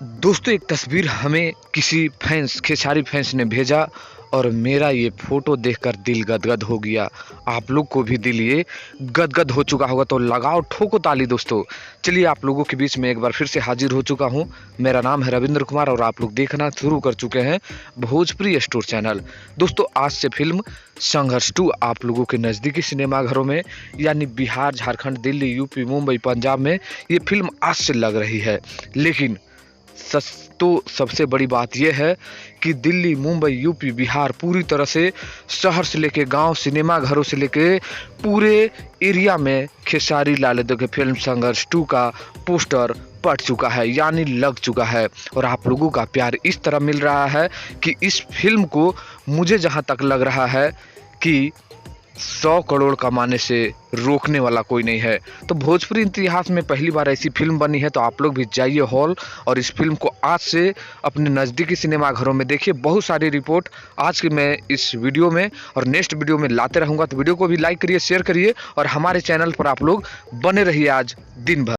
दोस्तों एक तस्वीर हमें किसी फैंस खेसारी फैंस ने भेजा और मेरा ये फ़ोटो देखकर दिल गदगद हो गया। आप लोग को भी दिल ये गदगद हो चुका होगा तो लगाओ ठोको ताली दोस्तों। चलिए आप लोगों के बीच में एक बार फिर से हाज़िर हो चुका हूँ। मेरा नाम है रविंद्र कुमार और आप लोग देखना शुरू कर चुके हैं भोजपुरी स्टोर चैनल। दोस्तों आज से फ़िल्म संघर्ष 2 आप लोगों के नज़दीकी सिनेमाघरों में यानी बिहार, झारखंड, दिल्ली, यूपी, मुंबई, पंजाब में ये फ़िल्म आज से लग रही है। लेकिन सच तो सबसे बड़ी बात यह है कि दिल्ली, मुंबई, यूपी, बिहार पूरी तरह से शहर से लेके गांव, सिनेमा घरों से लेके पूरे एरिया में खेसारी लाल यादव के फिल्म संघर्ष 2 का पोस्टर पड़ चुका है यानी लग चुका है। और आप लोगों का प्यार इस तरह मिल रहा है कि इस फिल्म को मुझे जहां तक लग रहा है कि 100 करोड़ कमाने से रोकने वाला कोई नहीं है। तो भोजपुरी इतिहास में पहली बार ऐसी फिल्म बनी है तो आप लोग भी जाइए हॉल और इस फिल्म को आज से अपने नज़दीकी सिनेमाघरों में देखिए। बहुत सारी रिपोर्ट आज की मैं इस वीडियो में और नेक्स्ट वीडियो में लाते रहूँगा। तो वीडियो को भी लाइक करिए, शेयर करिए और हमारे चैनल पर आप लोग बने रहिए आज दिन भर।